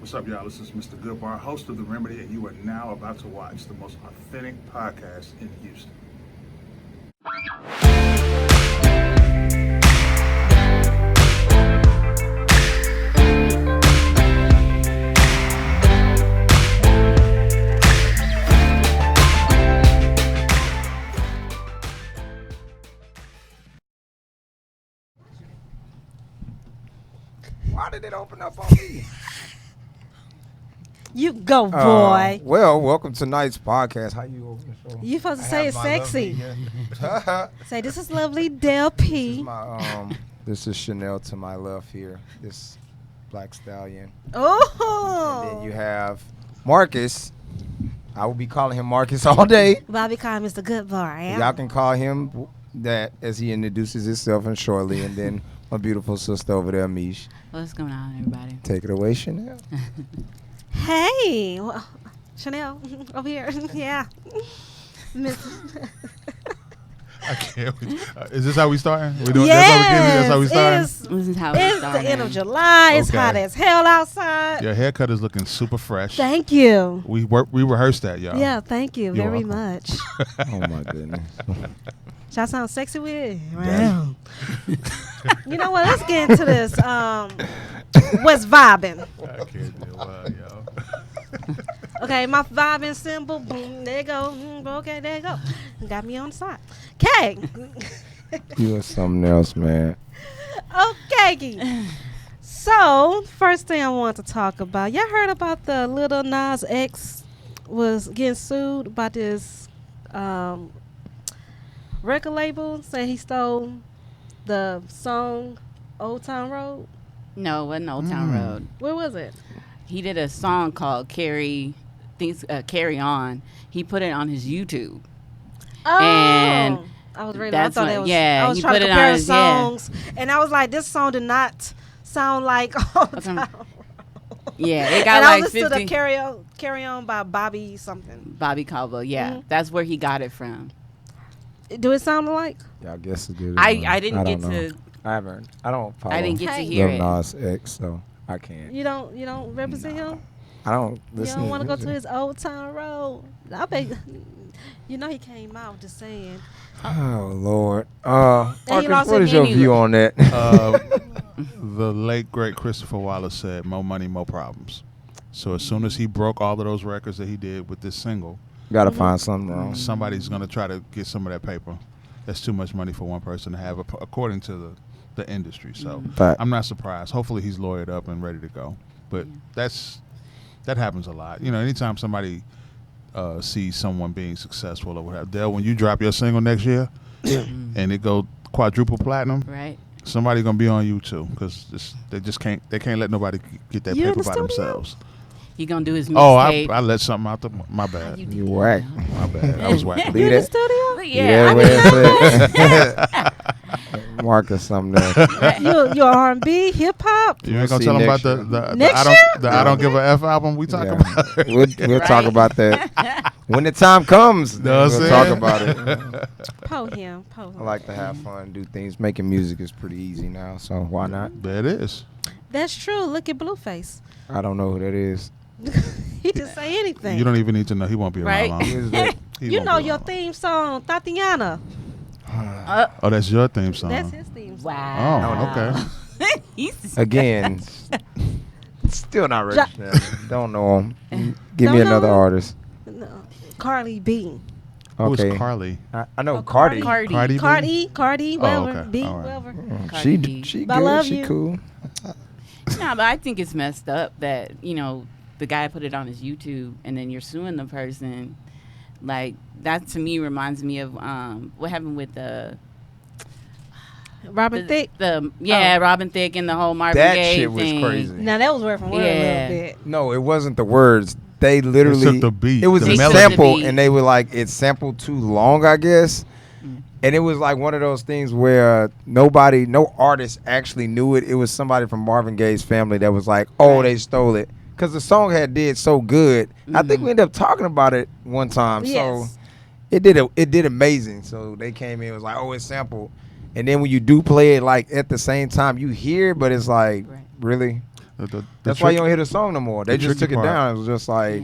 What's up, y'all? This is Mr. Goodbar, host of The Remedy, and you are now about to watch the most authentic podcast in Houston. Why did it open up on me? You go, boy. Well, welcome to tonight's podcast. How you open the show? You supposed to say it's sexy. Lovely, Say, this is lovely Del P. this is Chanel to my left here. This Black Stallion. Oh. And then you have Marcus. I will be calling him Marcus all day. Bobby called Mr. Good Boy. Yeah? Y'all can call him that as he introduces himself and shortly. And then my beautiful sister over there, Mish. What's going on, everybody? Take it away, Chanel. Hey. Well, Chanel, over here. Yeah. Miss. I can't. Is this how we starting? We doing Yes. that's how we starting? This is how It's the end of July. It's Okay. hot as hell outside. Your haircut is looking super fresh. Thank you. We rehearsed that, y'all. Yeah, thank you You're very welcome. much. Oh, my goodness. Should I sound sexy with it? Wow. You know what? Let's get into this. What's vibing? I can't do it, yo. Okay, my vibing symbol. Boom, there you go. Okay, there you go. Got me on the side. Okay. You are something else, man. Okay. So, first thing I want to talk about. Y'all heard about the Lil Nas X was getting sued about this record label saying he stole the song Old Town Road? No, it wasn't Old Town Road. Where was it? He did a song called Carry On. He put it on his YouTube. Oh. And I was reading. I that's thought what- it was. yeah, I was he trying put to it on compare his- songs, and I was like, this song did not sound like Old Okay. Town. Yeah, it got And I like listened to 50. the Carry On by Bobby something. Bobby Caldwell, yeah. Mhm. That's where he got it from. Do it sound like? Yeah, I guess it did. I didn't get don't know. to I haven't. I don't follow. I didn't get to Hey. hear Lil it. Nas X, so I can't. You don't represent him? I don't You listen. don't want to go to music. his Old Town Road? I bet. You know he came out just saying. Oh Lord. he Marcus, lost what it is your anyway. view on that? The late great Christopher Wallace said, "More money, more problems." So as soon as he broke all of those records that he did with this single, Gotta find something wrong. somebody's gonna try to get some of that paper. That's too much money for one person to have, according to the industry. So But I'm not surprised. Hopefully he's lawyered up and ready to go. But that happens a lot. You know, anytime somebody sees someone being successful or whatever. Dale, when you drop your single next year and it go quadruple platinum, Right. somebody's gonna be on you too, because they can't let nobody get that You in paper the by studio? themselves. He gonna do his Oh, I mixtape. let something out. My bad. you whack. My bad. I was whack. You Leave in the that. studio? Yeah, I where it's at. Marcus, something else. You R&B, hip hop? You ain't gonna See tell them next about year. the Next I don't give a F album we talk Yeah. about. We'll talk Right. about that when the time comes. Know what I'm We'll talk saying? about it. Po him. I like to have fun, do things. Making music is pretty easy now, so why not? There it is. That's true. Look at Blueface. I don't know who that is. He just say anything. You don't even need to know. He won't be around Right. long. Who is that? He You won't know be your around theme song, Tatiana. Oh, that's your theme song. That's his theme song. Wow. Oh, okay. He's Again, still not ready. Don't know him. Give Don't me know another him? artist. No. Carly B. Who's Okay, Carly? I know Oh, Cardi. Cardi. Cardi. Cardi B? Cardi, Oh, whatever. okay. B, All right. whatever. She Cardi B. she But I good. love She you. cool. No, but I think it's messed up that, the guy put it on his YouTube and then you're suing the person. Like, that to me reminds me of what happened with Robin Thicke. Robin Thicke and the whole Marvin That Gaye shit was thing. crazy. Now, that was word from word a Yeah. little bit. No, it wasn't the words. They literally took the beat, It was the a melody. sample, beat. and they were like, it sampled too long, I guess. Mm. And it was like one of those things where no artist actually knew it. It was somebody from Marvin Gaye's family that was like, oh, Right. they stole it. Because the song did so good. I think Mhm. we ended up talking about it one time. Yes. So it did amazing. So they came in and was like, oh, it's sampled. And then when you do play it like at the same time, you hear it, but it's like, Right. really? That's why you don't hear the song no more. They the just took tricky it part. down. It was just like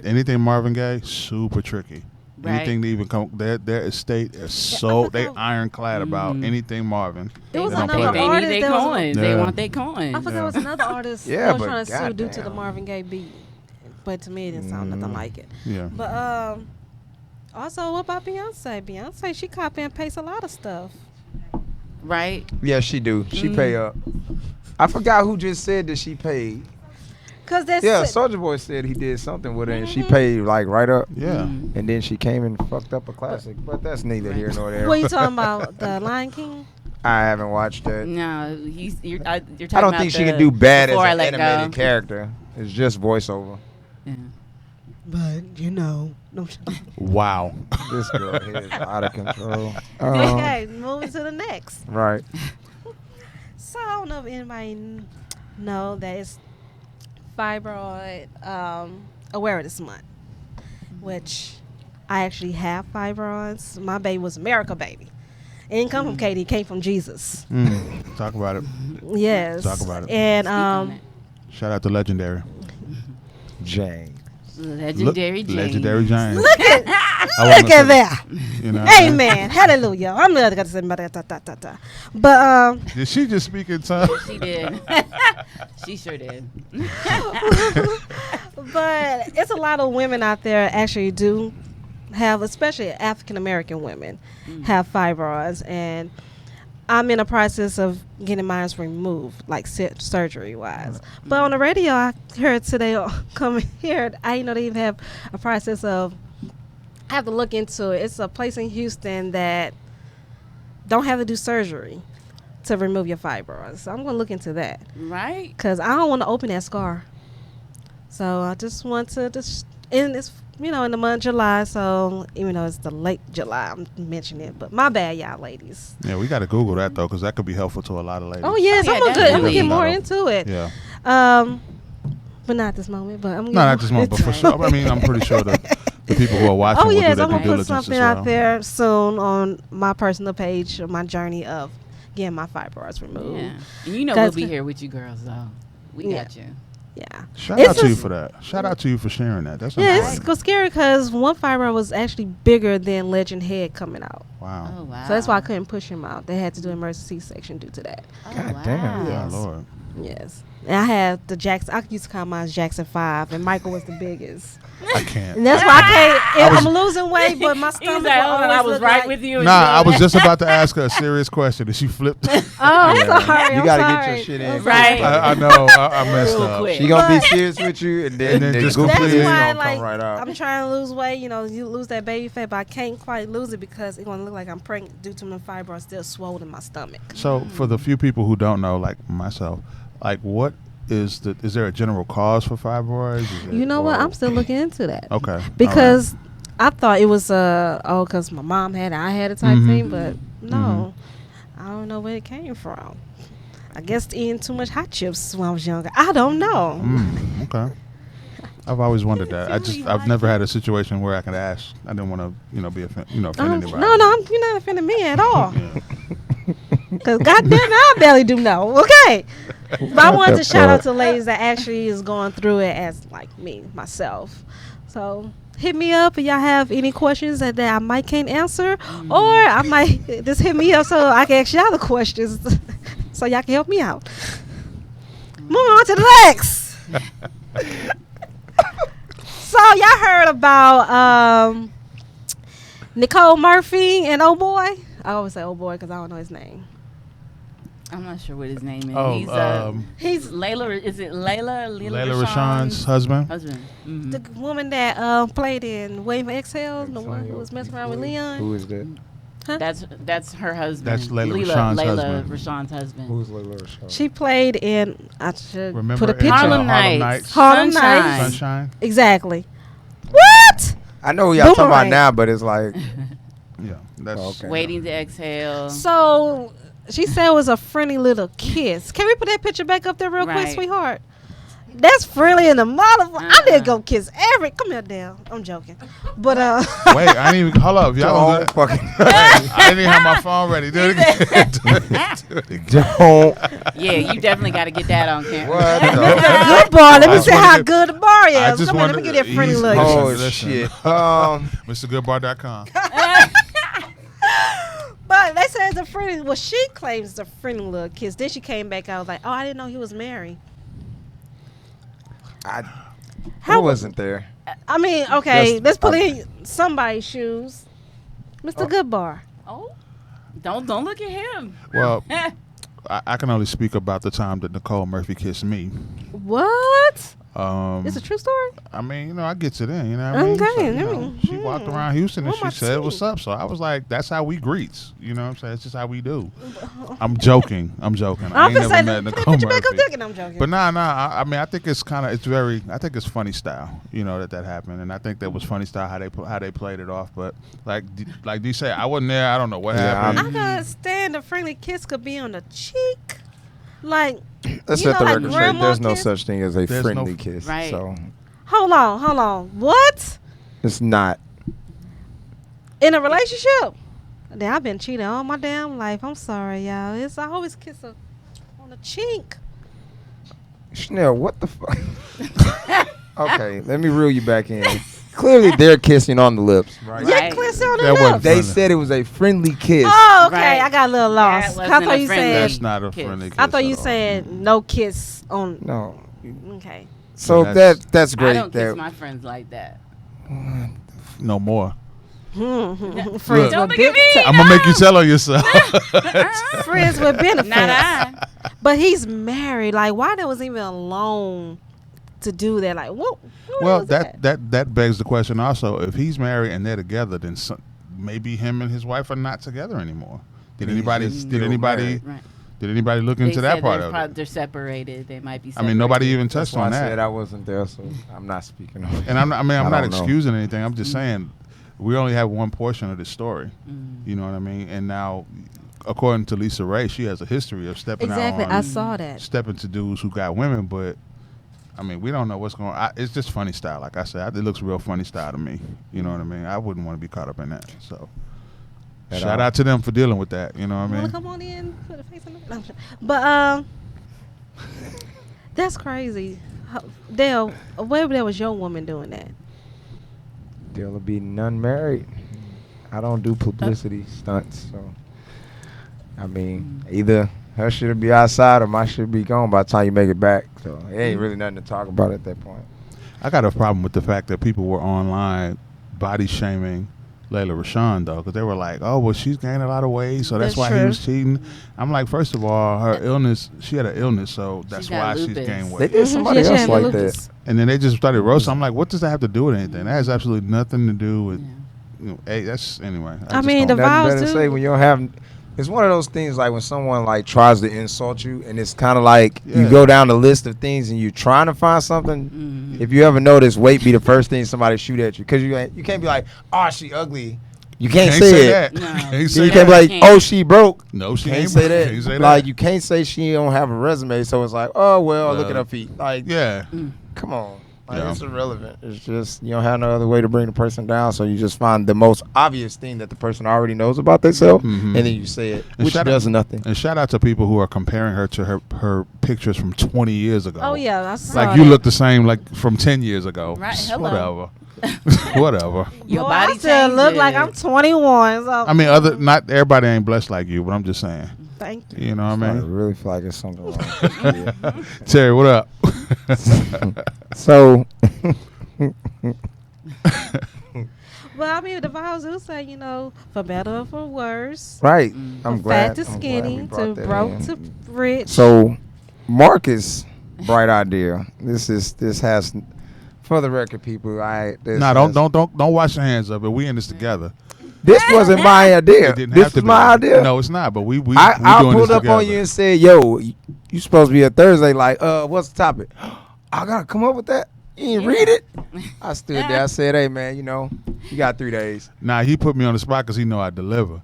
Anything Marvin Gaye, super tricky. Right. Anything to even come, their estate is they ironclad about anything Marvin. There was They don't another play They that. artist need that their was- coins. They Yeah. want their coins. I forgot there was another artist Yeah, that was but trying to sue due to the goddamn. Marvin Gaye beat. But to me, it didn't sound nothing like it. Yeah. But also, what about Beyonce? Beyonce, she copy and paste a lot of stuff. Right? yeah, she do. She pay up. I forgot who just said that she paid. Cause that's Yeah, Soulja Boy said he did something with her and she paid like right up. Yeah. And then she came and fucked up a classic. But that's neither here nor there. What you talking about? The Lion King? I haven't watched that. No, you're talking I don't about think she can do bad as Before I an Let animated Go. character. It's just voiceover. Yeah. But no. Wow. This girl here is out of control. Okay, moving to the next. Right. So I don't know if anybody know that it's Fibroid Awareness Month, which I actually have fibroids. My baby was America baby. It didn't come from Katie, it came from Jesus. Talk about it. Yes. Talk about it. And Speak on it. Shout out to Legendary. James. Legendary James. Legendary James. look at that. You know, Amen. Hallelujah. I'm not gonna say ta. But Did she just speak in tongues? She did. She sure did. but it's a lot of women out there actually do have, especially African American women, have fibroids, and I'm in a process of getting mine removed, like surgery wise. But on the radio, I heard today coming here, I didn't know they even have a process of. I have to look into it. It's a place in Houston that don't have to do surgery to remove your fibroids. So I'm gonna look into that. Right? Because I don't want to open that scar. So I just want to and it's, in the month of July, so even though it's the late July, I'm mentioning it. But my bad, y'all ladies. Yeah, we got to Google that, though, because that could be helpful to a lot of ladies. Oh, yes, yeah, I'm gonna definitely. get more into it. Yeah. But not this moment, but I'm No, not this month, but for sure. I mean, I'm pretty sure the people who are watching Oh, will yes, do I'm their due going to put diligence as something well. out there soon on my personal page of my journey of getting my fibroids removed. Yeah. And you know we'll That's be good. here with you girls, though. We Yeah. got you. Yeah. Shout It's out to you just- for that. Shout out to you for sharing that. That's Yeah, important. it's scary because one fibroid was actually bigger than Legend Head coming out. Wow. Oh, wow. So that's why I couldn't push him out. They had to do emergency C-section due to that. Oh, God wow. damn. Yeah, Yes. Lord. Yes. And I had the Jackson. I used to call mine Jackson 5, and Michael was the biggest. I can't. And that's why I can't. I'm losing weight, but my He was stomach like, will oh, always I was look right like, with you. Nah, I was just about to ask her a serious question, and she flipped. Oh, I'm sorry. You I'm gotta sorry. get your shit in. I'm Right. sorry. I know. I messed Real up. quick. She gonna be But- serious with you and then, And then just goofy That's completely is why, gonna like, come right out. I'm trying to lose weight. You lose that baby fat, but I can't quite lose it because it's gonna look like I'm pregnant due to my fibroids still swollen in my stomach. So, for the few people who don't know, like myself, like what is there a general cause for fibroids? Is it- You know what? or- I'm still looking into that. Okay. Because I thought it was because my mom had it, I had it type thing, but no, I don't know where it came from. I guess eating too much hot chips when I was younger. I don't know. Okay. I've always wondered that. I've never had a situation where I could ask. I didn't want to, be offend anybody. No, you're not offending me at all. Because goddamn, I barely do know. Okay, but I wanted to shout out to ladies that actually is going through it as like me myself. So hit me up if y'all have any questions that I might can't answer, or I might just hit me up so I can ask y'all the questions, so y'all can help me out. Moving on to the next. So y'all heard about Nicole Murphy and Oh Boy? I always say Oh Boy because I don't know his name. I'm not sure what his name is. Oh, He's Layla. Is it Layla? Layla Rashawn's husband. Mm-hmm. The woman that played in Waiting for Exhale, the one who was messing around with Leon. Who is that? That's her husband. That's Layla Rashawn's husband. Rashawn's husband. Who's Layla Rashawn? She played in. I should Remember put a in, picture. Harlem Harlem Nights. Nights? Harlem Sunshine. Nights. Sunshine. Exactly. What? I know who y'all talking about Boomerang. now, but it's like Yeah, that's okay. Waiting to Exhale. So she said it was a friendly little kiss. Can we put that picture back up there real quick, Right. sweetheart? That's friendly in the motherfucker. I didn't go kiss every. Come here, Dale. I'm joking, but Wait, I didn't even. Hold up, y'all. Don't fucking. I didn't even have my phone ready. Do it again. Do it again. Don't. Yeah, you definitely got to get that on camera. What good bar. Let I me just see wanna how get- good the bar is. I just Come here, let me wanted get that friendly easy- look. Oh Listen. shit. MrGoodbar.com. But they said it's a friendly. Well, she claims it's a friendly little kiss. Then she came back. I was like, oh, I didn't know he was married. I How wasn't there. I mean, okay, Just- let's put in somebody's shoes. Mr. Goodbar. Oh, don't look at him. Well, I can only speak about the time that Nicole Murphy kissed me. What? It's a true story? I mean, you know, I get it in. You know what I mean? Okay, So, you I know, mean, she walked around Houston and what she my said, team? "What's up?" So I was like, "That's how we greets." You know what I'm saying? It's just how we do. I'm joking. I I'm ain't gonna never say, met put Nicole your back up Murphy. dick, and I'm joking. But nah. I mean, I think it's kind of, it's very. I think it's funny style. You know that happened, and I think that was funny style how they played it off. But like D say, I wasn't there. I don't know what Yeah, I happened. gotta stand a friendly kiss could be on the cheek. Like, Let's you let know, the like record straight. grandma There's no kiss? such thing as a There's no- friendly kiss. Right. So hold on. What? it's not. In a relationship? Then I've been cheating all my damn life. I'm sorry, y'all. I always kiss her on the cheek. Chanel, what the fuck? Okay, let me reel you back in. Clearly, they're kissing on the lips, right? Yeah, Right. kiss her on the That wasn't lips. They Friendly. said it was a friendly kiss. Oh, okay. Right. I got a little lost. That I thought wasn't you a friendly said. That's not a kiss. friendly kiss. I thought you at all. said no kiss on. No. Okay. So That's- that's great. I don't kiss that- my friends like that. No more. Friends Look. with Don't look at me. I'm gonna make you tell on yourself. friends with benefits. Not I. But he's married. Like, why there was even a loan to do that? Like, what? Well, was that begs the question. Also, if he's married and they're together, then maybe him and his wife are not together anymore. Did He's anybody? just Did still anybody? married. Right. Did anybody look They into that said part they're of it? they're separated. They might be I separated. mean, nobody even That's touched why on I said that. I wasn't there, so I'm not speaking on it. And I'm not I not don't know. excusing anything. I'm just saying we only have one portion of the story. Mm. You know what I mean? And now, according to Lisa Ray, she has a history of stepping Exactly. out I on saw that. stepping to dudes who got women, but I mean, we don't know what's going on. It's just funny style. Like I said, it looks real funny style to me. You know what I mean? I wouldn't want to be caught up in that. So, At shout all. out to them for dealing with that. You know what I Wanna mean? come on in, put a face on the. No, I'm sure. But that's crazy. Dale, where there was your woman doing that? There'll be none married. I don't do publicity stunts, so I mean, either her shit'll be outside or my shit be gone by the time you make it back. So it ain't really nothing to talk about at that point. I got a problem with the fact that people were online body shaming Layla Rashawn though, because they were like, "Oh, well, she's gained a lot of weight, so that's That's why he true. was cheating." I'm like, first of all, her illness, she had an illness, so that's got why she's lupus. gained They weight. did somebody Yeah, she else had like lupus. that. And then they just started roasting. I'm like, what does that have to do with anything? That has absolutely nothing to do with. Yeah. You know, hey, that's anyway. I just mean, don't- the Nothing vows better to too. say when you don't have. It's one of those things like when someone like tries to insult you, and it's kind of like Yeah. you go down the list of things and you're trying to find something. Mhm. If you ever notice, weight be the first thing somebody shoot at you, because you can't be like, "Oh, she ugly." You can't, Can't say it. that. No. Can't Then say you can't be that. like, Can't. "Oh, she broke." No, she Can't ain't say that. Can't say Like that. you can't say she don't have a resume, so it's like, "Oh well, look at Well, her feet." Like, Yeah. come on. Like, Yeah. it's irrelevant. It's just you don't have no other way to bring the person down, so you just find the most obvious thing that the person already knows about themselves, Mhm. and then you say it, And which shout does out- nothing. And shout out to people who are comparing her to her pictures from 20 years ago. Oh yeah, I saw Like you that. look the same like from 10 years ago. Right, hello. Whatever. Whatever. Your Boy, body I still look like I'm changes. 21. So I mean, not everybody ain't blessed like you, but I'm just saying. thank you. You know what I I mean? really feel like it's something wrong. with this kid. Terry, what up? So, Well, I mean, the vows do say, you know, for better or for worse, right, Mm. I'm from glad. fat to I'm glad skinny, we to brought that broke in. to rich. So, Marcus, bright idea. This has, for the record, people. Don't wash your hands of it. We in this together. This wasn't my idea. It didn't This have to was be. my idea. No, it's not. But we I doing pulled this up on together. you and said, "Yo, you supposed to be a Thursday. Like, what's the topic? I gotta come up with that. You didn't read it." I stood there. I said, "Hey, man, you got 3 days." Nah, he put me on the spot because he know I deliver.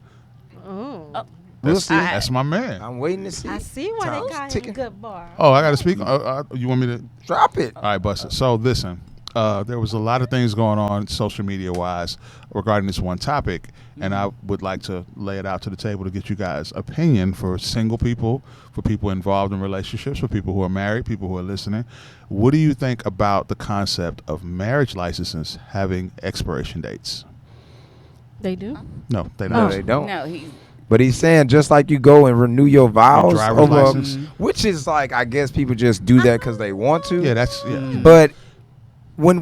Oh. We'll That's, see. that's my man. I'm waiting to see. I see why Time's they got him ticking. good bar. Oh, I got to speak. You want me to? Drop it. All right, bust it. So listen, there was a lot of things going on social media wise regarding this one topic, and I would like to lay it out to the table to get you guys' opinion for single people, for people involved in relationships, for people who are married, people who are listening. What do you think about the concept of marriage licenses having expiration dates? They do. No, they No, don't. they don't. No, he. But he's saying just like you go and renew your vows, driver's over, license. which is like I guess people just do that because they want to. Yeah, that's yeah. But when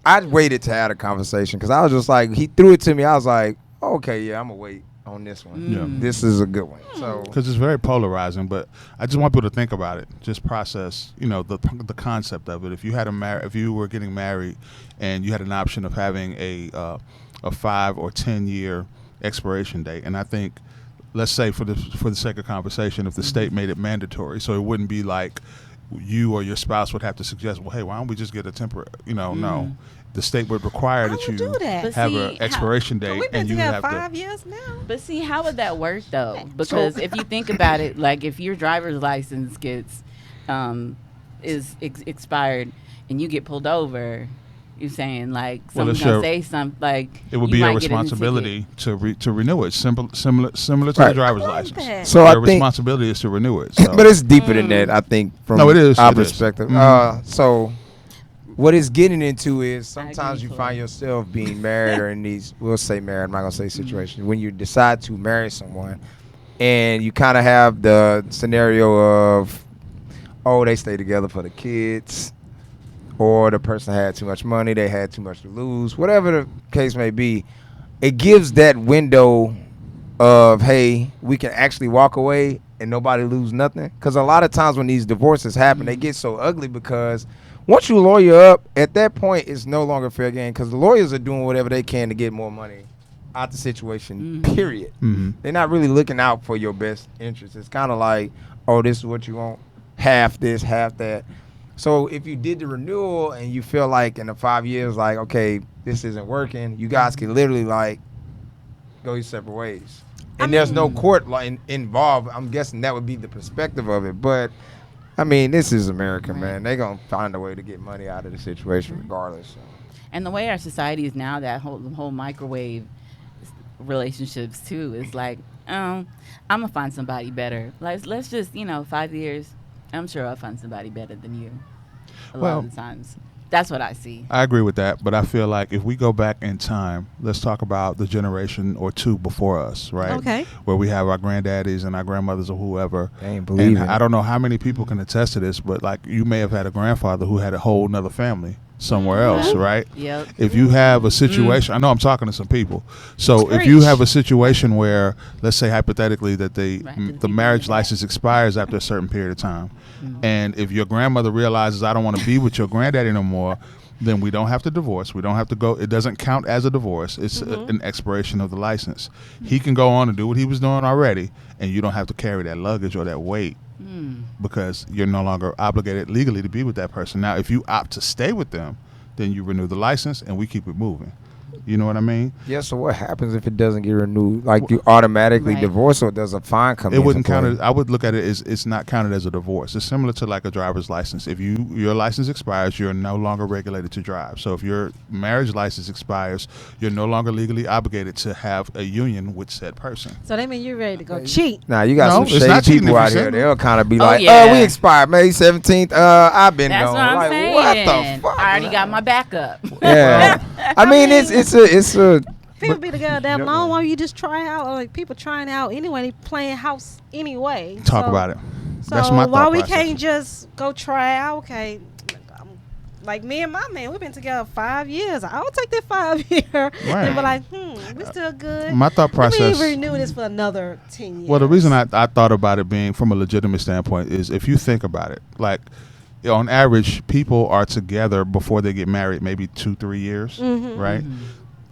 I waited to have a conversation because I was just like he threw it to me. I was like, okay, yeah, I'm gonna wait on this one. Yeah. This is a good one. So Because it's very polarizing, but I just want people to think about it. Just process, the concept of it. If you had if you were getting married, and you had an option of having a 5 or 10 year expiration date, and I think, let's say for the sake of conversation, if the state made it mandatory, so it wouldn't be like you or your spouse would have to suggest, well, hey, why don't we just get a temporary? No, the state would require that I would you do that. But have see, an expiration But date, we've been and you together have to. 5 years now. But see, how would that work though? Because if you think about it, like if your driver's license gets expired and you get pulled over, you're saying like Well, someone's it's gonna your- say something like It would you be your might get in a responsibility to renew it. Similar to the Right. driver's I love license. that. So Your I think, responsibility is to renew it. So. but it's deeper than that. I think from No, it is, our it is. perspective. Mhm. So what it's getting into is I agree sometimes you fully. find yourself being married or in these, we'll say married, I'm not going to say situations, when you decide to marry someone and you kind of have the scenario of, oh, they stay together for the kids, or the person had too much money, they had too much to lose, whatever the case may be, it gives that window of, hey, we can actually walk away and nobody lose nothing. Because a lot of times when these divorces happen, they get so ugly because once you lawyer up, at that point, it's no longer fair game because the lawyers are doing whatever they can to get more money out the situation, period. Mhm. They're not really looking out for your best interest. It's kind of like, oh, this is what you want, half this, half that. So if you did the renewal and you feel like in the 5 years, like, okay, this isn't working, you guys can literally like go your separate ways. And there's no court involved. I'm guessing that would be the perspective of it. But I mean, this is America, man. They're going to find a way to get money out of the situation regardless. So. And the way our society is now, that whole microwave relationships too is like, I'm gonna find somebody better. Like let's just 5 years. I'm sure I'll find somebody better than you. A lot of the times, that's what I see. I agree with that, but I feel like if we go back in time, let's talk about the generation or two before us, right? Okay. Where we have our granddaddies and our grandmothers or whoever. They ain't believing And I don't know how many people can attest to this, but like you may have had a grandfather who had a whole nother family somewhere else, right? Yep. If you have a situation, I know I'm talking to some people. So if you have a situation where, let's say hypothetically that the marriage license expires after a certain period of time, and if your grandmother realizes I don't want to be with your granddaddy no more, then we don't have to divorce. We don't have to go. It doesn't count as a divorce. It's an expiration of the license. He can go on and do what he was doing already, and you don't have to carry that luggage or that weight. Because you're no longer obligated legally to be with that person. Now, if you opt to stay with them, then you renew the license and we keep it moving. You know what I mean? Yeah, so what happens if it doesn't get renewed? Like, you automatically divorce, or does a fine come in? It wouldn't play? count. I would look at it as it's not counted as a divorce. It's similar to like a driver's license. If your license expires, you're no longer regulated to drive. So if your marriage license expires, you're no longer legally obligated to have a union with said person. So that means you're ready to go cheat. Nah, you got No, some it's not shady cheating people if out you here. single. They'll kind of be Oh, like, yeah. we expired May 17th. I've been That's gone. what I'm Like, saying. what the fuck? I already got my backup. Yeah. I mean, it's a. People be together that long. Why you just try out? Or like people trying out anyway. They playing house anyway. Talk about it. So That's my why thought we process. can't just go try out? Okay, like me and my man, we've been together 5 years. I'll take that 5 year and be like, we still good. My thought process. Let me renew this for another 10 years. Well, the reason I thought about it being from a legitimate standpoint is if you think about it, like on average, people are together before they get married maybe 2-3 years, right?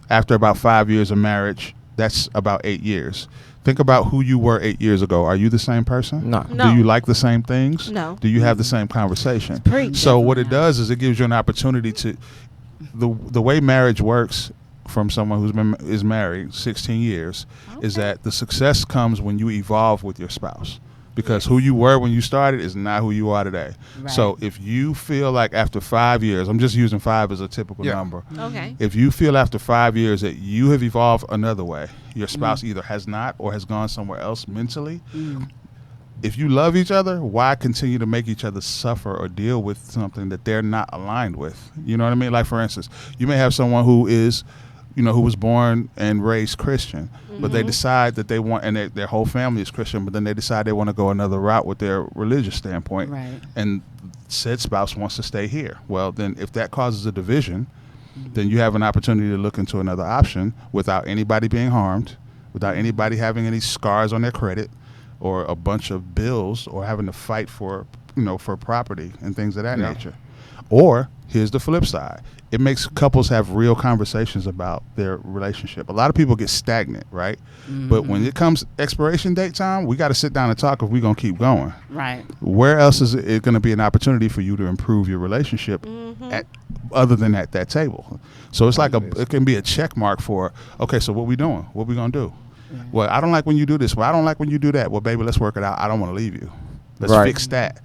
After about 5 years of marriage, that's about 8 years. Think about who you were 8 years ago. Are you the same person? No. No. Do you like the same things? No. Do you have the same conversation? Preach. So what it does is it gives you an opportunity to, the way marriage works from someone is married 16 years is Okay. that the success comes when you evolve with your spouse. Because who you were when you started is not who you are today. Right. So if you feel like after 5 years, I'm just using 5 as a typical number. Okay. If you feel after 5 years that you have evolved another way, your spouse either has not or has gone somewhere else mentally. If you love each other, why continue to make each other suffer or deal with something that they're not aligned with? You know what I mean? Like, for instance, you may have someone who is, who was born and raised Christian, but they decide that they want, and their whole family is Christian, but then they decide they want to go another route with their religious standpoint. Right. And said spouse wants to stay here. Well, then if that causes a division, then you have an opportunity to look into another option without anybody being harmed, without anybody having any scars on their credit or a bunch of bills or having to fight for property and things of that nature. Or here's the flip side. It makes couples have real conversations about their relationship. A lot of people get stagnant, right? But when it comes expiration date time, we got to sit down and talk if we're going to keep going. Right. Where else is it going to be an opportunity for you to improve your relationship other than at that table? So it's like it can be a check mark for, okay, so what we doing? What we going to do? Well, I don't like when you do this. Well, I don't like when you do that. Well, baby, let's work it out. I don't want to leave you. Let's fix that.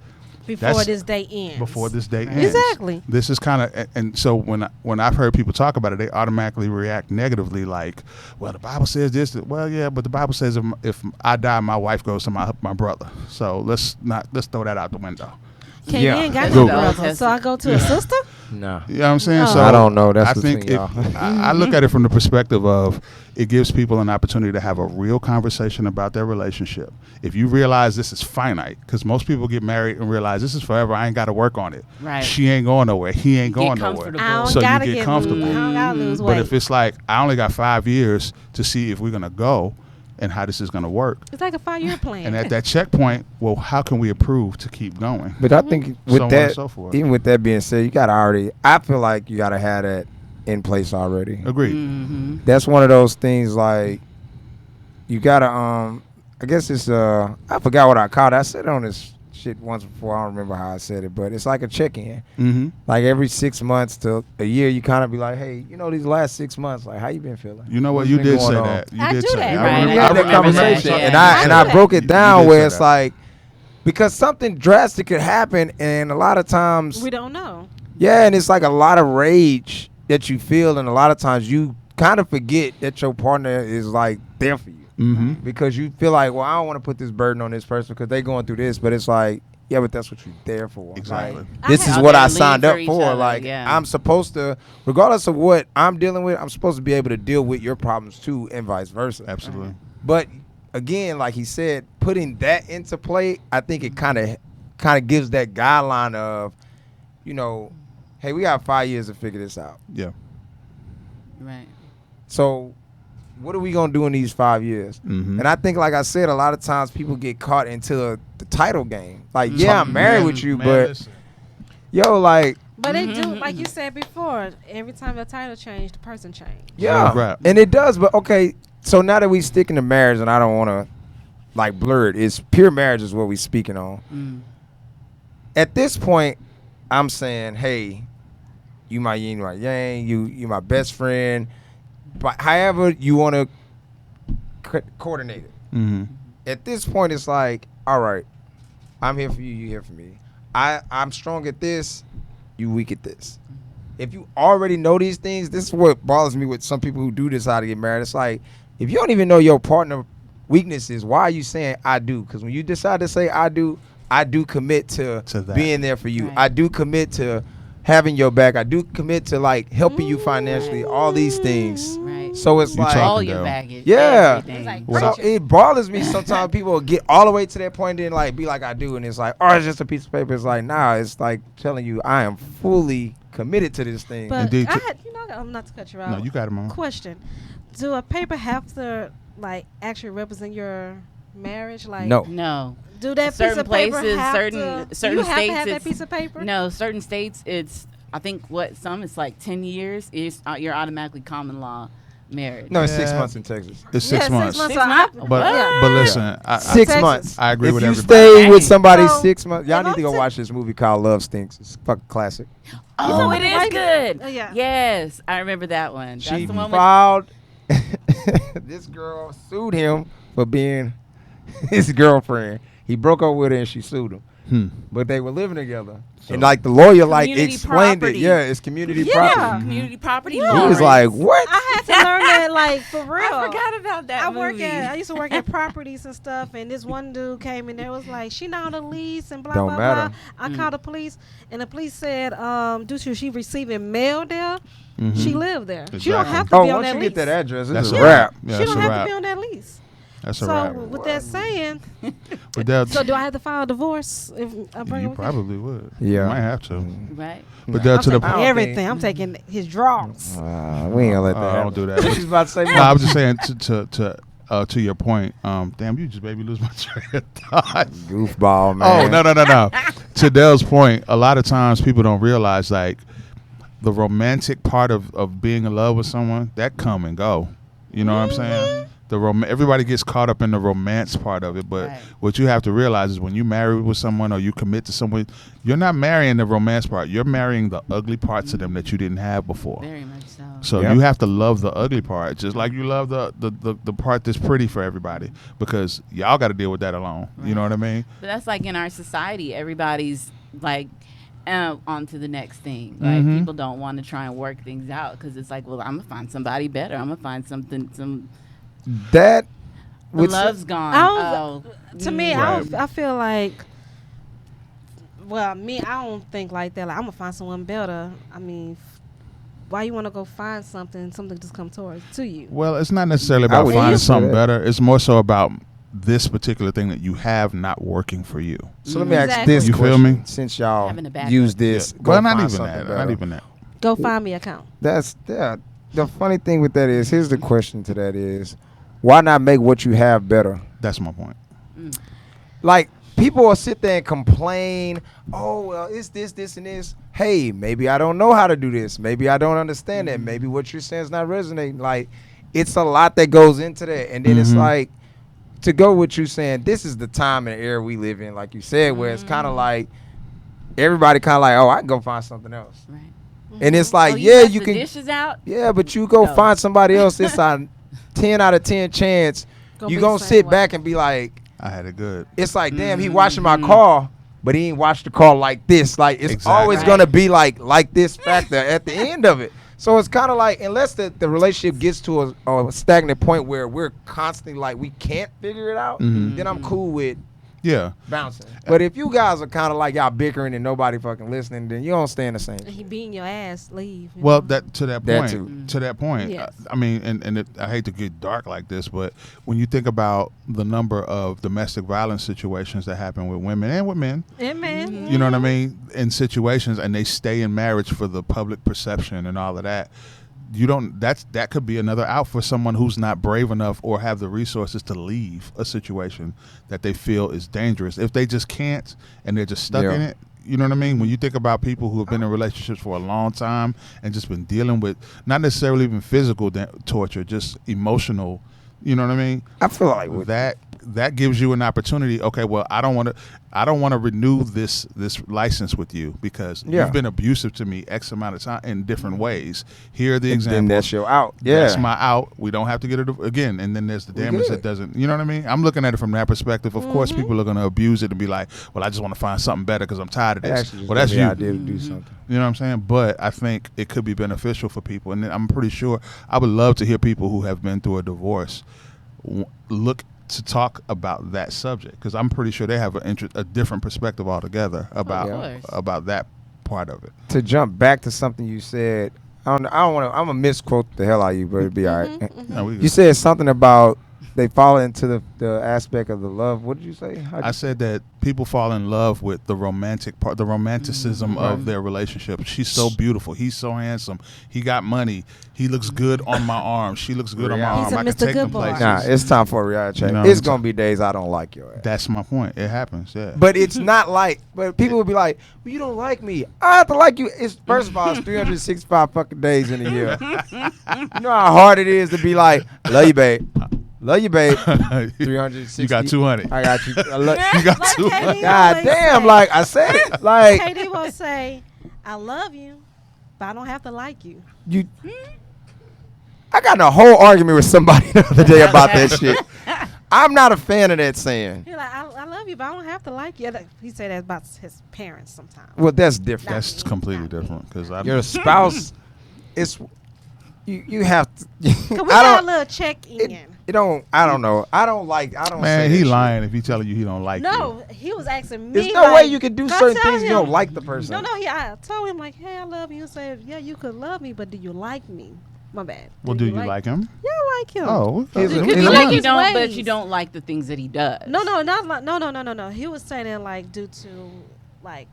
Before this day ends. Before this day Right. ends. Exactly. This is kind of, and so when I've heard people talk about it, they automatically react negatively, like, well, the Bible says this. Well, yeah, but the Bible says if I die, my wife goes to my brother. So let's throw that out the window. Okay, Yeah. you ain't got Google. no brother, so I go to a sister? Nah. You know what I'm saying? Oh. So I don't know. That's I think between y'all. I look at it from the perspective of it gives people an opportunity to have a real conversation about their relationship. If you realize this is finite, because most people get married and realize this is forever, I ain't got to work on it. Right. She ain't going nowhere. He ain't Get going nowhere. comfortable. I don't So you gotta get get comfortable. I don't gotta lose But weight. if it's like I only got 5 years to see if we're gonna go and how this is gonna work, It's like a 5-year plan. and at that checkpoint, well, how can we approve to keep going? But I think So with on that, and so forth. even with that being said, you gotta already. I feel like you gotta have that in place already. Agreed. Mm-hmm. That's one of those things like you gotta. I guess it's I forgot what I called it. I said it on this shit once before. I don't remember how I said it, but it's like a check-in. Mm-hmm. Like every 6 months to a year, you kind of be like, hey, these last 6 months, like how you been feeling? You know what? What's You been did going say on? that. You I did do say that. that. Right, I We remember, had I that remember conversation, that, yeah. and I I do broke that. it You down did where say it's that. like because something drastic could happen, and a lot of times, we don't know. yeah, and it's like a lot of rage that you feel, and a lot of times you kind of forget that your partner is like there for you Mm-hmm. because you feel like, well, I don't want to put this burden on this person because they going through this, but it's like, yeah, but that's what you're there for. Exactly. Like, this I is have- what Out I there signed lean up for each for. other, Like, yeah. I'm supposed to, regardless of what I'm dealing with, I'm supposed to be able to deal with your problems too, and vice versa. Absolutely. But again, like he said, putting that into play, I think it kind of gives that guideline of, hey, we got 5 years to figure this out. Yeah. Right. So what are we going to do in these 5 years? Mm-hmm. And I think, like I said, a lot of times people get caught into the title game. Like, yeah, I'm married with you, but, listen. yo, like, But they do, like you said before, every time the title changed, the person changed. yeah. Right. And it does, but okay, so now that we sticking to marriage, and I don't want to, like, blur it, it's pure marriage is what we speaking on. Mm. At this point, I'm saying, hey, you my yin, my yang, you my best friend. But however you want to coordinate it. Mm-hmm. At this point, it's like, all right, I'm here for you, you here for me. I'm strong at this, you weak at this. If you already know these things, this is what bothers me with some people who do decide to get married. It's like, if you don't even know your partner weaknesses, why are you saying I do? Because when you decide to say I do commit to that. being there for you. Right. I do commit to having your back. I do commit to like helping you financially, all these things. Right. So it's You like, talking All your though. baggage. Yeah. Everything. It's like What so preaching. it bothers me sometimes people get all the way to that point and then like be like I do, and it's like, oh, it's just a piece of paper. It's like, nah, it's like telling you I am fully committed to this thing. But Indeed. I had, I'm not to cut you out. No, you got it, Mama. Question: do a paper have to like actually represent your marriage? Like, No. No. Do that Certain piece of paper places, have certain to, certain you have states, to have that it's- piece of paper? No, certain states, it's I think it's like 10 years is you're automatically common law. marriage. No, it's 6 Yeah. months in Texas. It's 6 months. 6 months. 6 So months? I- But yeah. but listen, I 6 Texas. months. I agree if with you everybody. stay Dang. with somebody So, 6 months, y'all if need to go I'm watch this movie called Love Stinks. It's a fucking classic. Oh, talking it about is Vybe? good. Yeah. Yes, I remember that one. That's She the one with. filed. This girl sued him for being his girlfriend. He broke up with her and she sued him. But they were living together. So- And like the lawyer like Community explained property. it. Yeah, it's community Yeah. property. Community property Yeah. law. He was like, what? I had to learn that, like, for real. I forgot about that movie. I used to work at properties and stuff, and this one dude came in there was like, she not on the lease and blah Don't blah matter. blah. I called the police, and the police said, due to she receiving mail there, she lived there. She don't Exactly. have to Oh, be on once that you lease. get that address, That's it's a a wrap. Yeah, She that's don't a have wrap. to be on that lease. That's a So wrap. with that saying, But that so do I have to file a divorce if I bring you him? probably would. Yeah. You might have to. Right. But that I'm to the taking I don't everything. think- I'm taking his drawers. We ain't gonna let that I happen. don't do that. What you about to say? No, I was just saying to your point. Damn, you just made me lose my train of thought. Goofball, Oh man. no. To Dell's point, a lot of times people don't realize like the romantic part of being in love with someone that come and go. You know what I'm saying? Everybody gets caught up in the romance part of it, but Right. what you have to realize is when you marry with someone or you commit to someone, you're not marrying the romance part. You're marrying the ugly parts of them that you didn't have before. Very much so. So Yep. you have to love the ugly part, just like you love the part that's pretty for everybody, because y'all got to deal with that alone. You know what I mean? But that's like in our society, everybody's like on to the next thing. Like people don't want to try and work things out because it's like, well, I'm gonna find somebody better. I'm gonna find some. That The with love's gone. I Oh, don't, to me, I feel like, well, me, I don't think like that. Like, I'm gonna find someone better. I mean, why you want to go find something just come to you? Well, it's not necessarily I about would finding answer something that. better. It's more so about this particular thing that you have not working for you. So let me ask Exactly. this You feel question. me? Since y'all Having a backup. use this, go Well, not find even something that. better. Not even that. Go find me an account. That's that. The funny thing with that is, here's the question to that is, why not make what you have better? That's my point. Like, people will sit there and complain, oh, well, it's this, and this. Hey, maybe I don't know how to do this. Maybe I don't understand that. Maybe what you're saying is not resonating. Like, it's a lot that goes into that. And then it's like, to go with you saying, this is the time and era we live in, like you said, where it's kind of like, everybody kind of like, oh, I can go find something else. right. And it's like, Oh, yeah, left you the can. dishes out. Yeah, but you go No. find somebody else. It's a 10 out of 10 chance. Gonna You be gonna the same sit way. back and be like, I had it good. it's like, damn, he washing my car, but he ain't washed the car like this. Like, it's Exactly. always Right. gonna be like this factor at the end of it. So it's kind of like, unless the relationship gets to a stagnant point where we're constantly like, we can't figure it out, then I'm cool with Yeah. bouncing. But if you guys are kind of like y'all bickering and nobody fucking listening, then you don't stay in the same. And he beating your ass, leave. you Well, know? that to that That point. too. To that point. Yes. I mean, I hate to get dark like this, but when you think about the number of domestic violence situations that happen with women and with men, Amen. you know what I mean, in situations, and they stay in marriage for the public perception and all of that. You don't. That could be another out for someone who's not brave enough or have the resources to leave a situation that they feel is dangerous. If they just can't and they're just stuck Yeah. in it, you know what I mean. When you think about people who have been in relationships for a long time and just been dealing with not necessarily even physical torture, just emotional. You know what I mean. I feel like with That gives you an opportunity. Okay, well, I don't want to renew this license with you because Yeah. you've been abusive to me X amount of time in different ways. Here are the then examples. that's your out. Yeah. That's my out. We don't have to get it again. And then there's the We damage good. that doesn't. You know what I mean? I'm looking at it from that perspective. Of course, people are going to abuse it and be like, "Well, I just want to find something better because I'm tired of It this." actually just Well, that's gave me you. the idea to do something. You know what I'm saying? But I think it could be beneficial for people, and I'm pretty sure I would love to hear people who have been through a divorce look to talk about that subject because I'm pretty sure they have a different perspective altogether course. about that part of it. To jump back to something you said, I don't want to. I'm gonna misquote the hell out of you, but it'll be all right. No, we You said something about they fall into the aspect of the love. What did you say? I said that people fall in love with the romantic part, the romanticism of their relationship. She's so beautiful. He's so handsome. He got money. He looks good on my arm. She looks good on my He's arm. a I can Mr. take them Good Boy. places. Nah, it's time for a reality check. You know, It's gonna be days I don't like your ass. That's my point. It happens. Yeah. But it's not like. But people would be like, well, "You don't like me. I have to like you." It's first of all, it's 365 fucking days in a year. You know how hard it is to be like, "Love you, babe. Love you, babe." 360. You got 200. I got you. I love You got Like 200. Katie God always damn! say. Like I said it. Like Katie will say, "I love you, but I don't have to like you." you. I got in a whole argument with somebody the other day about that shit. I'm not a fan of that saying. He's like, I love you, but I don't have to like you. He said that about his parents sometimes. Well, that's different. That's completely different because I. Your spouse, it's you have to. Cause we I got a don't. little check in. It don't. I don't know. I don't like. I don't. Man, say he that lying if he telling you he don't like you. No, he was asking me. There's no like, way you can do I certain tell things you him- don't like the person. No, I told him like, "Hey, I love you." He said, "Yeah, you could love me, but do you like me?" My bad. Well, do you like him? Yeah, I like him. Oh, He's a- Could he's be a like man. you don't, but Ways. you don't like the things that he does. No, not like no. He was saying it like due to like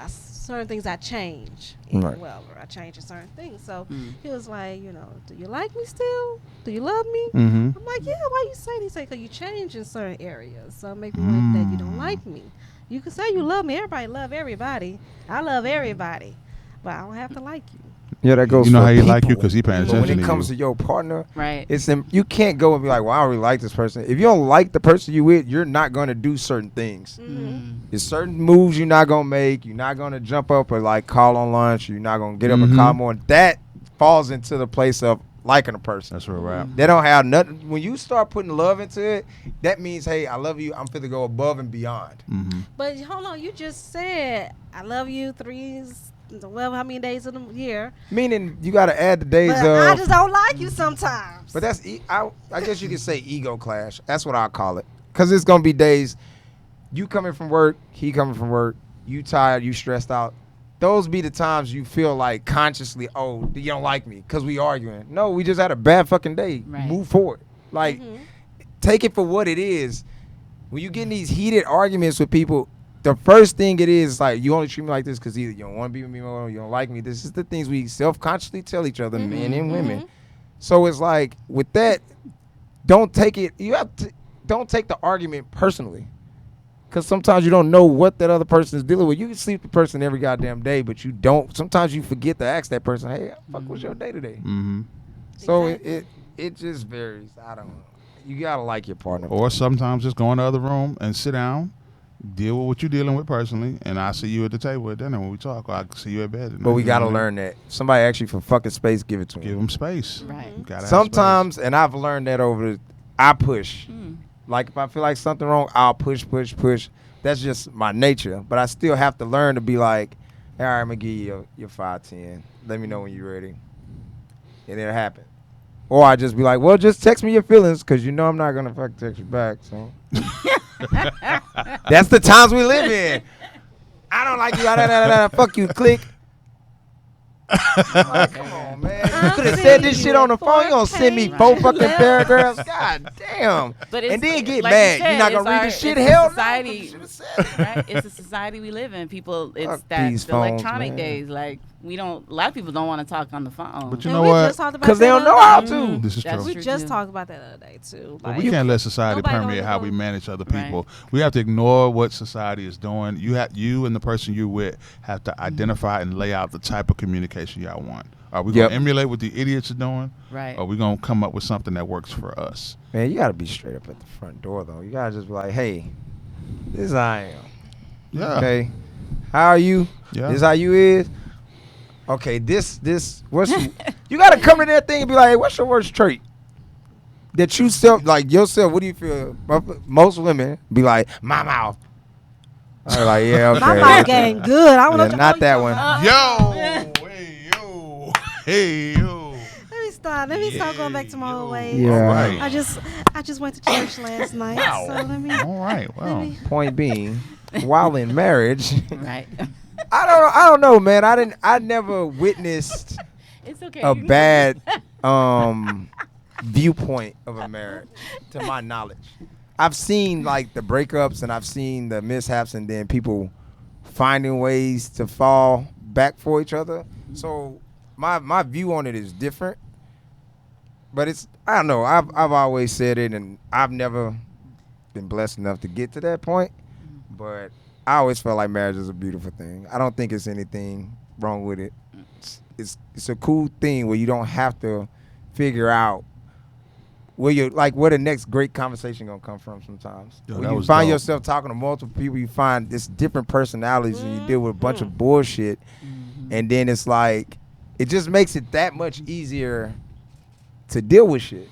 certain things I change. Right. Well, I change in certain things. So he was like, do you like me still? Do you love me? Mm-hmm. I'm like, yeah. Why you say? He said, because you change in certain areas. So maybe like that you don't like me. You can say you love me. Everybody love everybody. I love everybody, but I don't have to like you. Yeah, that goes. You know for how he like you people. because he paying But when attention it to comes you. to your partner, Right. you can't go and be like, "Well, I don't really like this person." If you don't like the person you with, you're not going to do certain things. There's certain moves you're not gonna make. You're not gonna jump up or like call on lunch. You're not gonna get up and call more. That falls into the place of liking a person. That's where we're at. They don't have nothing. When you start putting love into it, that means, hey, I love you. I'm fit to go above and beyond. Mm-hmm. But hold on, you just said I love you 12 how many days in a year? Meaning you got to add the days But of. I just don't like you sometimes. But that's I guess you could say ego clash. That's what I call it. Cause it's gonna be days. You coming from work, he coming from work. You tired, you stressed out. Those be the times you feel like consciously, oh, you don't like me because we arguing. No, we just had a bad fucking day. Right. Move forward. Like, take it for what it is. When you get in these heated arguments with people, the first thing it is like, you only treat me like this because either you don't want to be with me or you don't like me. This is the things we self-consciously tell each other, men and women. So it's like, with that, don't take it. Don't take the argument personally. Because sometimes you don't know what that other person is dealing with. You can sleep with the person every goddamn day, but you don't. Sometimes you forget to ask that person, hey, fuck, what's your day today? Mm-hmm. So Exactly. it just varies. I don't know. You got to like your partner. Or sometimes just go in the other room and sit down, deal with what you're dealing with personally, and I see you at the table at dinner when we talk, or I see you at bed. But we got to learn that. Somebody asks you for fucking space, give it to Give them. them space. Right. You gotta have Sometimes, and I've learned that I push. Mm. Like if I feel like something wrong, I'll push. That's just my nature. But I still have to learn to be like, all right, I'm going to give you your 5-10. Let me know when you're ready. And it'll happen. Or I just be like, well, just text me your feelings because you know I'm not going to fucking text you back. So that's the times we live in. I don't like you. Fuck you. Click. Like, come on, man. You could have said this shit on the phone. You don't send me 4 fucking paragraphs. God damn. But it's, And then get like mad. you said, You're not it's gonna read our- the shit. it's the Hell no. society, You should've said it. right? It's the society we live in. People, it's Fuck that these the phones, electronic man. days. Like a lot of people don't want to talk on the phone. But you And know we what? just talked about Because they that don't the know other how day. to. This is That's true. We true, just too. talked about that the other day too. But Like, we can't let society nobody permeate don't how know. we manage other Right. people. We have to ignore what society is doing. You and the person you're with have to identify and lay out the type of communication y'all want. Are we Yep. gonna emulate what the idiots are doing? Right. Or are we gonna come up with something that works for us? Man, you got to be straight up at the front door, though. You got to just be like, hey, this is how I am. Yeah. Okay. How are you? Yeah. This how you is? Okay, what's you got to come to that thing and be like, hey, what's your worst trait? That you like yourself, what do you feel? Most women be like, my mouth. I'm like, yeah, okay. My mouth game good. I don't know. Yeah, not that one. Hey yo. Let me start going back to my old ways. Yeah. All right. I just went to church last night. Wow. So let me. All right. Well. Point being, while in marriage, Right. I don't know, man. I never witnessed It's okay. a you can- bad viewpoint of a marriage, to my knowledge. I've seen like the breakups and I've seen the mishaps and then people finding ways to fall back for each other. So my view on it is different. But it's, I don't know, I've always said it, and I've never been blessed enough to get to that point. But I always felt like marriage is a beautiful thing. I don't think it's anything wrong with it. It's a cool thing where you don't have to figure out where the next great conversation gonna come from sometimes. Yo, when that you was find dope. yourself talking to multiple people, you find this different personalities and you deal with a bunch of bullshit. And then it's like, it just makes it that much easier to deal with shit.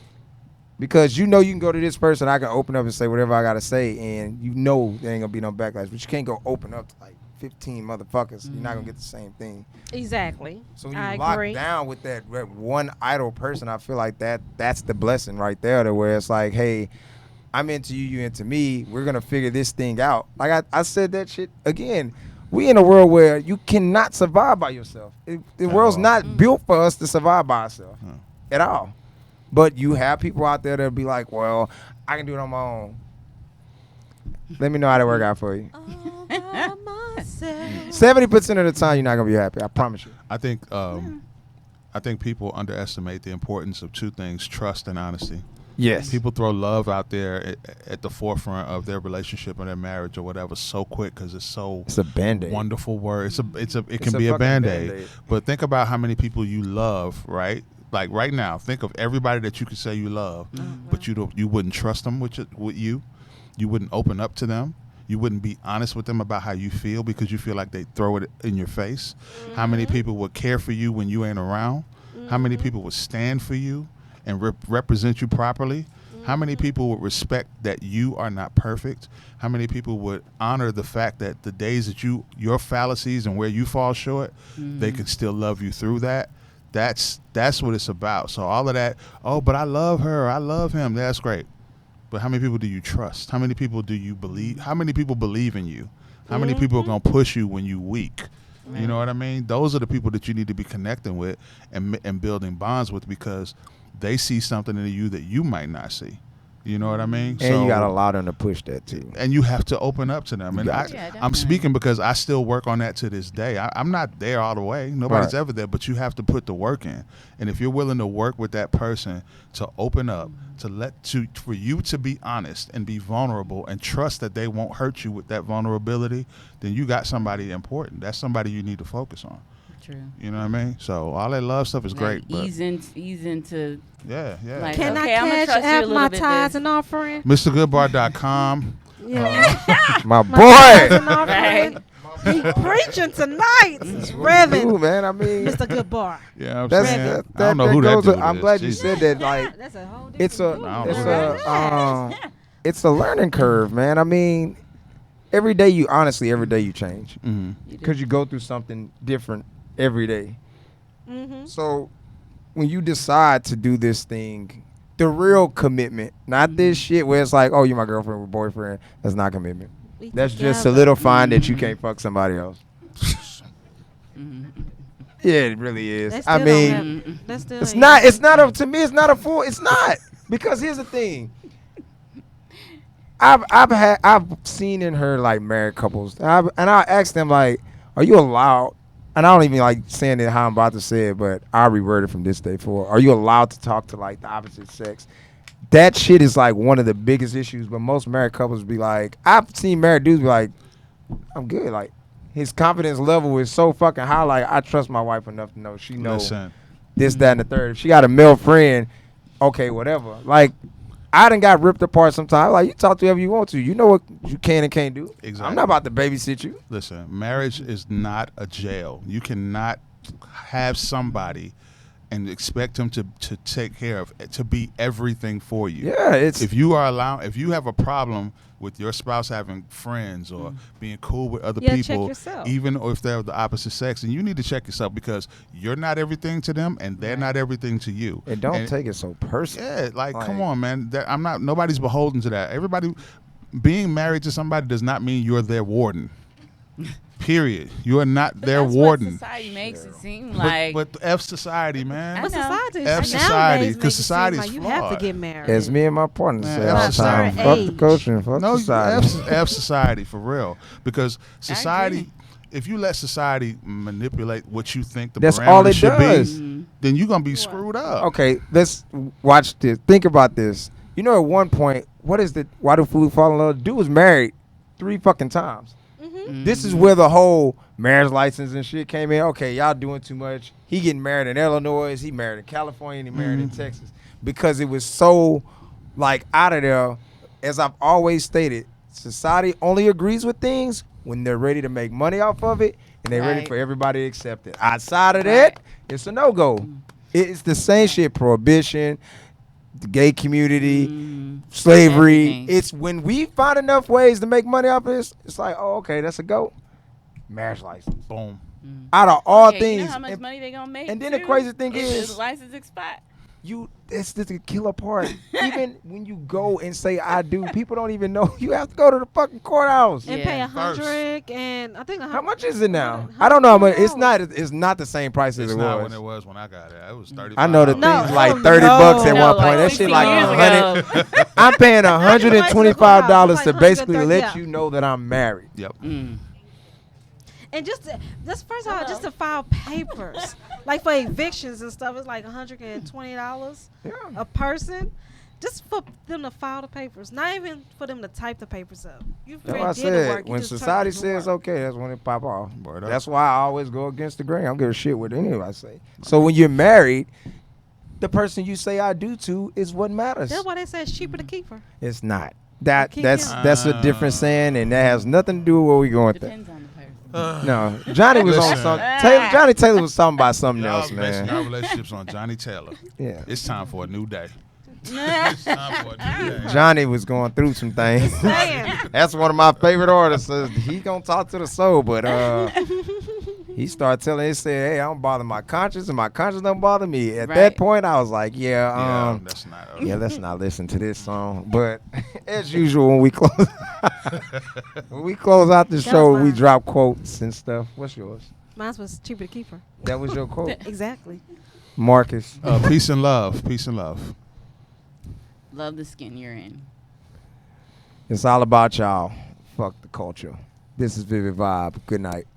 Because you can go to this person, I can open up and say whatever I gotta say, and there ain't gonna be no backlash. But you can't go open up to like 15 motherfuckers. You're not gonna get the same thing. Exactly. So when I you lock agree. down with that one idle person, I feel like that's the blessing right there, to where it's like, hey, I'm into you, you into me. We're gonna figure this thing out. Like I said that shit again. We in a world where you cannot survive by yourself. The world's not built for us to survive by ourselves at all. But you have people out there that'll be like, well, I can do it on my own. Let me know how that work out for you. All by myself. 70% of the time, you're not gonna be happy. I promise you. I think people underestimate the importance of two things: trust and honesty. Yes. People throw love out there at the forefront of their relationship or their marriage or whatever so quick because it's a Band-Aid. wonderful word. It can a be a fucking Band-Aid. Band-Aid. But think about how many people you love, right? Like right now, think of everybody that you could say you love, but you wouldn't trust them with you. You wouldn't open up to them. You wouldn't be honest with them about how you feel because you feel like they throw it in your face. How many people would care for you when you ain't around? How many people would stand for you and represent you properly? How many people would respect that you are not perfect? How many people would honor the fact that the days that your fallacies and where you fall short, they can still love you through that? That's what it's about. So all of that, but I love her, I love him, that's great. But how many people do you trust? How many people do you believe? How many people believe in you? How many people are going to push you when you weak? Right. You know what I mean? Those are the people that you need to be connecting with and building bonds with because they see something in you that you might not see. You know what I mean? And you got to allow them to push that too. And you have to open up to them. And I'm speaking because I still work on that to this day. I'm not there all the way. Nobody's ever there, but you have to put the work in. And if you're willing to work with that person to open up, for you to be honest and be vulnerable and trust that they won't hurt you with that vulnerability, then you got somebody important. That's somebody you need to focus on. True. You know what I mean? So all that love stuff is great. Ease into. Yeah. Like, Can okay, I cash out my bit tithes and offering? MrGoodbar.com. Yeah. My Tithes boy. and offering. He preaching tonight, Reverend Ooh, man, I mean, Mr. Goodbar. Yeah, I'm that's, saying. that, I don't know who that dude is. I'm glad you Jesus. said that. Like, That's a whole it's different it's a learning curve, man. I mean, every day you change because you go through something different every day. So when you decide to do this thing, the real commitment, not this shit where it's like, oh, you're my girlfriend or boyfriend. That's not commitment. That's just solidifying that you can't fuck somebody else. Yeah, it really is. I mean, it's not up to me. It's not a full. It's not, because here's the thing. I've seen in her like married couples, and I asked them like, are you allowed? And I don't even like saying it how I'm about to say it, but I'll reword it from this day forward. Are you allowed to talk to like the opposite sex? That shit is like one of the biggest issues. But most married couples be like, I've seen married dudes be like, I'm good. Like, his confidence level is so fucking high. Like, I trust my wife enough to know she knows this, that, and the third. If she got a male friend, okay, whatever. Like, I done got ripped apart sometimes. Like, you talk to whoever you want to. You know what you can and can't do. Exactly. I'm not about to babysit you. Listen, marriage is not a jail. You cannot have somebody and expect them to take care of, to be everything for you. Yeah, it's if you have a problem with your spouse having friends or being cool with other people, check yourself. even if they're of the opposite sex, and you need to check yourself because you're not everything to them and they're not everything to you. And don't take it so personal. Yeah, like come on, man. Nobody's beholden to that. Everybody being married to somebody does not mean you're their warden. Period. You are not their That's warden. what society makes it seem like. But F society, man. But know. society, F nowadays society, makes 'cause it seem society is like you have to flawed. get married. As me and my partner Man, say F all the time, society. fuck the culture and fuck No, society. F society for real. Because society, if you let society manipulate what you think the That's parameters all it should does. be, then you're gonna be screwed up. Okay, let's watch this. Think about this. You know, at one point, why do fools fall in love? Dude was married 3 fucking times. This is where the whole marriage license and shit came in. Okay, y'all doing too much. He getting married in Illinois. He married in California. And he married in Texas. Because it was so, like, out of there. As I've always stated, society only agrees with things when they're ready to make money off of it and they're ready Right. for everybody to accept it. Outside of that, it's a no-go. It's the same shit. Prohibition, the gay community, slavery. Everything. It's when we find enough ways to make money off this, it's like, oh, okay, that's a go. Marriage license. Boom. Out of all Okay, things, you know how much money they gonna make? and then the too? crazy thing If is- the license expire. it's the killer part. Even when you go and say I do, people don't even know you have to go to the fucking courthouse. And Yeah. pay $100 and I think How much is it now? I don't know how much. It's not the same price as It's it not was. when it was when I got it. It was 35. I know the No. thing's like Oh, $30 at no. one point. That shit 16 like years 100. ago. I'm paying $125 to Like basically 130, let yeah. you know that I'm married. Yep. And just first of all, just to file papers, like for evictions and stuff, it's like $120 Yeah. a person, just for them to file the papers, not even for them to type the papers up. You That's what I did the said. work, you When just turned society it to says work. okay, that's when it pop off. Word up. That's why I always go against the grain. I don't give a shit what anybody say. So when you're married, the person you say I do to is what matters. That's why they say it's cheaper to keep her. It's not. Keep That's a different saying, and that has nothing to do with what we're going through. Depends on the person. No, Johnny was on Listen. something. Johnny Taylor was talking about something else, Y'all basing man. our relationships on Johnny Taylor. Yeah, It's time for a new day. It's time for a new day. Johnny was going through some things. Saying. That's one of my favorite artists. He gonna talk to the soul, but he started telling. He said, "Hey, I don't bother my conscience, and my conscience don't bother me." At that Right. point, I was like, Yeah, that's not. yeah, let's not listen to this song. But as usual, when we close, out the show, we mine. drop quotes and stuff. What's yours? Mine was cheaper to keep her. That was your quote, Exactly. Marcus. Peace and love. Peace and love. Love the skin you're in. It's all about y'all. Fuck the culture. This is Vivid Vibe. Good night.